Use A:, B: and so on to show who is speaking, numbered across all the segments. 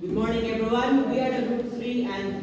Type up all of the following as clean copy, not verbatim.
A: Good morning, everyone. We are the Group 3 and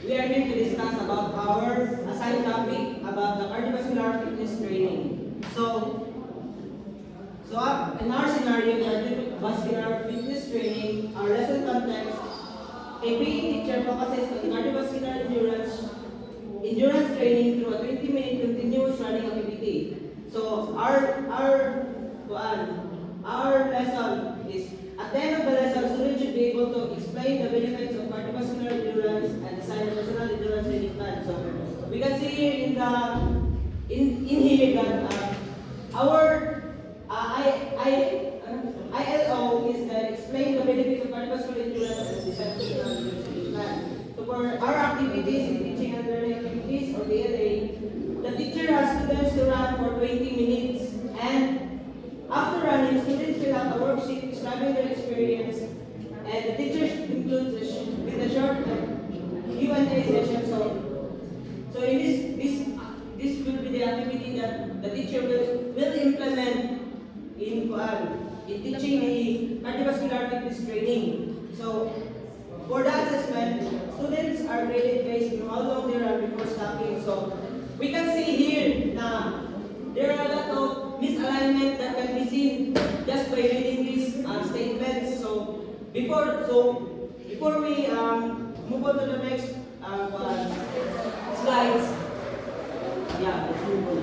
A: we are here to discuss about our assigned topic about the cardiovascular fitness training. In our scenario, cardiovascular fitness training, our lesson context, a PE teacher focuses on cardiovascular endurance training through a 20-minute continuous running activity. So our lesson is, at the end of the lesson, students should be able to explain the benefits of cardiovascular endurance and design a personal endurance training plan. So we can see here in here that our ILO is that explain the benefits of cardiovascular endurance and design a personal endurance training plan. So for our activities in teaching and learning activities or DLA, the teacher has students to run for 20 minutes and after running, students fill out a worksheet describing their experience, and the teacher includes with a short Q&A session. So in this will be the activity that the teacher will implement in teaching the cardiovascular fitness training. So for the assessment, students are graded based on how long they run before stopping. So we can see here na there are a lot of misalignment that can be seen just by reading these statements. So before we move on to the next slides, let's move on.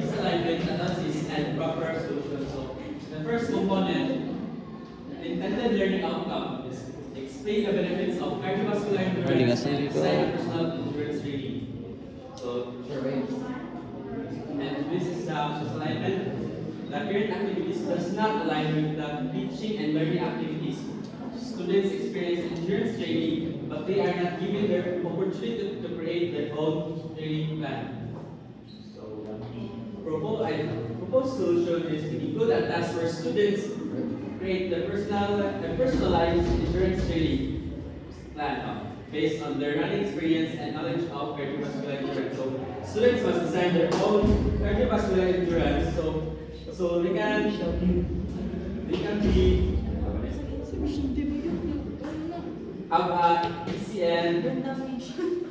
B: Misalignment, analysis, and proper solution. So the first component, intended learning outcome, is explain the benefits of cardiovascular endurance and design a personal endurance training. So, and this is the misalignment. The current activities does not align with the teaching and learning activities. Students experience endurance training, but they are not given their opportunity to create their own training plan. So, proposed solution is to include a task where students create the personalized endurance training plan based on their running experience and knowledge of cardiovascular endurance. So students must design their own cardiovascular endurance. So they can be have a ECN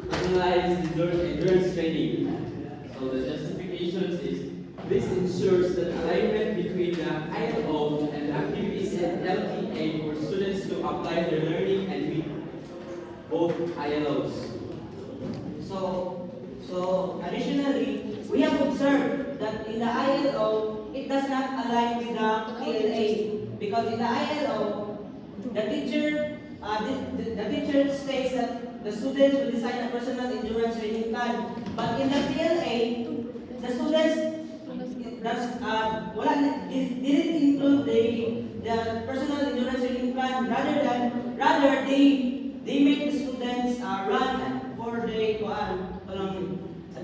B: personalized endurance training. So the justifications is this ensures that alignment between the ILO and the activities and LTA for students to apply their learning and meet both ILOs.
A: So additionally, we have observed that in the ILO, it does not align with the TLA because in the ILO, the teacher states that the students will design a personal endurance training plan. But in the TLA, the students didn't include the personal endurance training plan. Rather they make the students run for the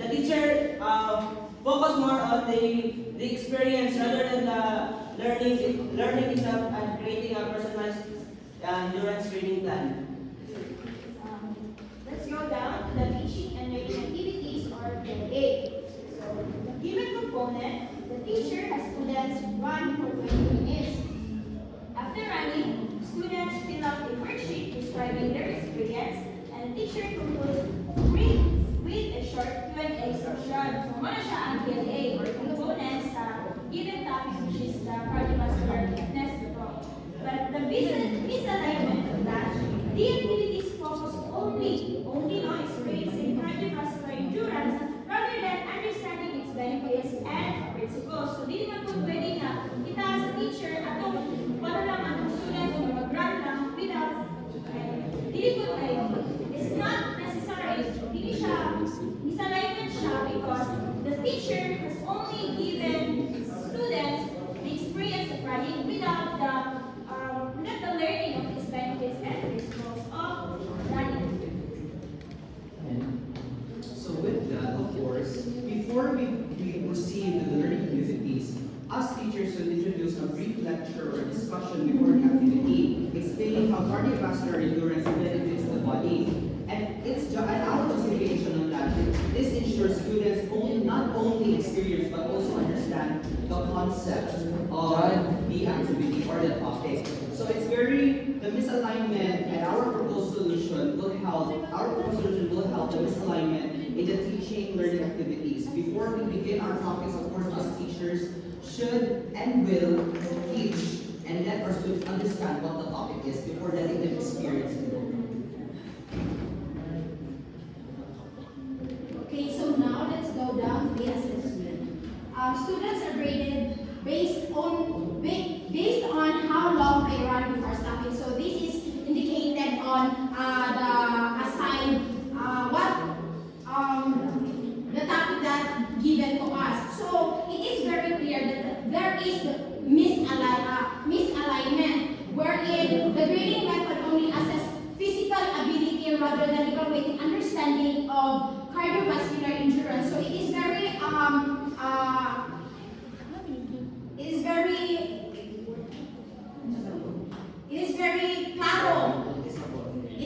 A: teacher focus more on the experience rather than the learning itself and creating a personalized endurance training plan.
C: Let's go down to the teaching and learning activities or PLA. So, the given component, the teacher has students run for 20 minutes. After running, students fill out a worksheet describing their experience, and the teacher concludes with a short Q&A session. So, muna siya ang PLA or components sa given topic, which is the cardiovascular fitness development. But the misalignment of that, the activities focus only on experiencing cardiovascular endurance rather than understanding its benefits and principles. So, di naman po pwede na kita sa teacher atong wala lang ang students o mag-run lang without it's not necessary. Hindi siya, misalignment siya because the teacher has only given students the experience of running without the learning of its benefits and principles of running.
D: So with that, of course, before we proceed to the learning activities, us teachers will introduce a brief lecture or discussion before the activity, explaining how cardiovascular endurance benefits the body. And our justification on that, this ensures students not only experience but also understand the concept of the activity or the topic. the misalignment and our proposed solution will help the misalignment in the teaching learning activities. Before we begin our topics, of course, us teachers should and will teach and let our students understand what the topic is before letting them experience it.
C: Okay, so now let's go down to the assessment. Students are graded based on how long they run before stopping. So this is indicated on the assigned the topic that given to us. So it is very clear that there is misalignment, wherein the grading method only assess physical ability rather than evaluating understanding of cardiovascular endurance. So it is very claro. It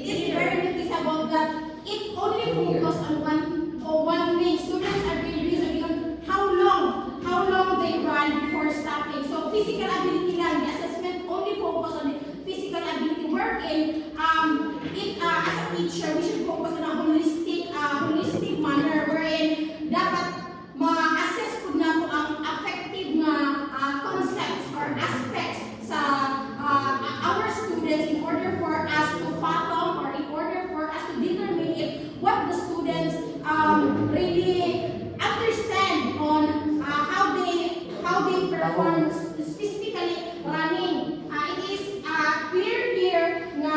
C: is very noticeable that it only focuses on one thing. Students are really reasoning on how long they run before stopping. So physical ability lang, the assessment only focus on the physical ability. Wherein as a teacher, we should focus on a holistic manner wherein dapat ma-assess po na po ang effective na concepts or aspects sa our students in order for us to fathom or in order for us to determine if what the students really understand on how they perform specifically running. It is clear here na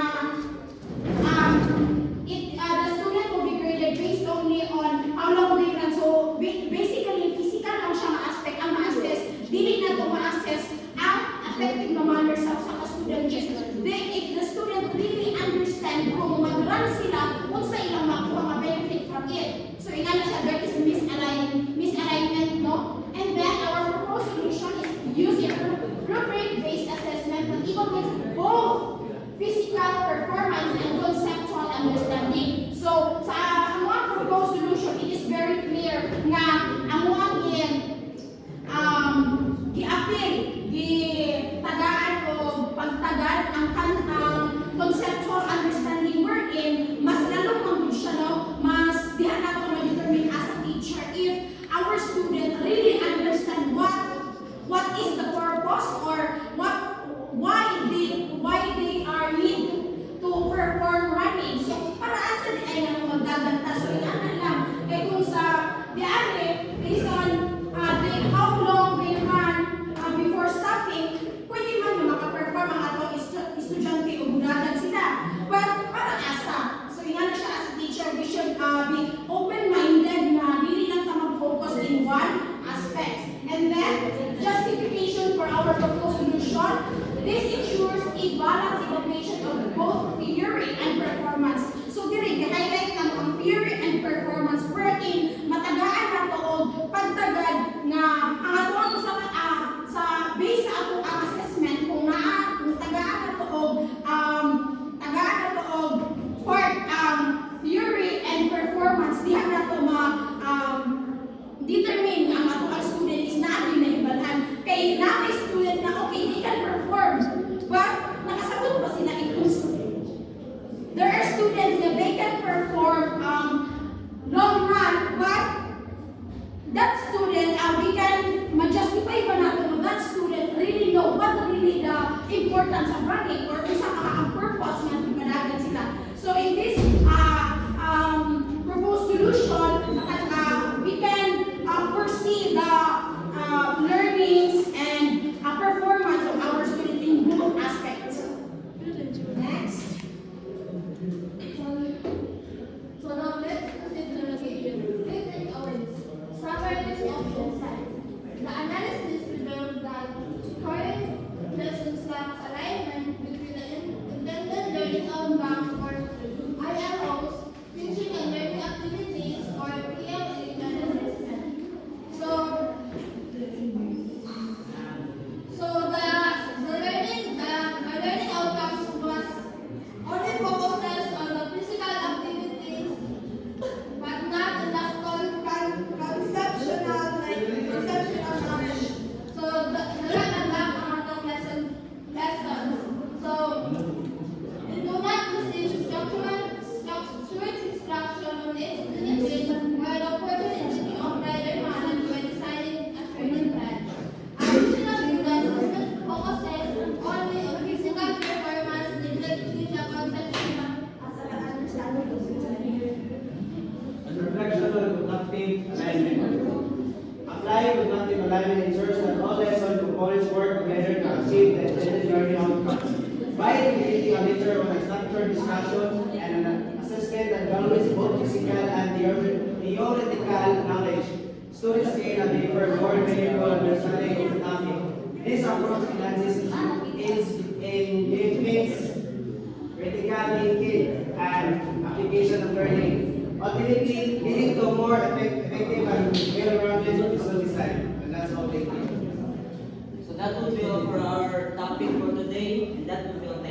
C: the student will be graded based only on how long they run. So basically, physical lang siya ma-aspect ang ma-assess. Dili na ito ma-assess ang effective na manner sa student. If the student really understand kung mag-run sila, kung sa ilang makuha ma-benefit from it. So ingana siya, there is misalignment, no? And then our proposed solution is using rubric-based assessment that evaluates both physical performance and conceptual understanding. So sa ang proposed solution, it is very clear na ang gi-appeal, gi-tagaan o pagtagal ang conceptual understanding wherein mas lalong mangod siya, no? Mas diha nato ma-determine as a teacher if our student really understand what is the purpose or why they are need to perform running. So para asa di ay nga magdadanta. So yan lang. Kaya kung sa diari, based on how long they run before stopping, pwede man na makaperform ang atong estudyante o budagan sila. But para asa. So yan na siya as a teacher, we should be open-minded na dili lang ta mag-focus in one aspect. And then, justification for our proposed solution. This ensures a balanced evaluation of both theory and performance. So diri gi-highlight lang ang theory and performance wherein matagaan na to og pagtagad nga ang ato sa base sa ato ang assessment kung tagaan na to og part theory and performance diha na to determine ang ato ang student is natin na ibalan. Kay na may student na okay, they can perform. But nakasagot ba sila itong there are students that they can perform long run, but that student, we can ma-justify ba natin that student really know what really the importance of running or isa ang purpose nga padagan sila. So in this proposed solution, we can foresee the learnings and performance of our student in both aspects. Next.
E: So now let's consider summaries of insight. The analysis revealed that current lessons lack alignment between the intended learning outcomes or
F: learning outcomes. By creating a lecture on a structured discussion and an assessment that values both physical and theoretical knowledge, students gain a deeper, more meaningful understanding of the topic. This approach enhances engagements, critical thinking, and application of learning, ultimately leading to more effective and well-rounded visual design. And that's all. Thank you.
G: So that will be all for our topic for today, and that will be all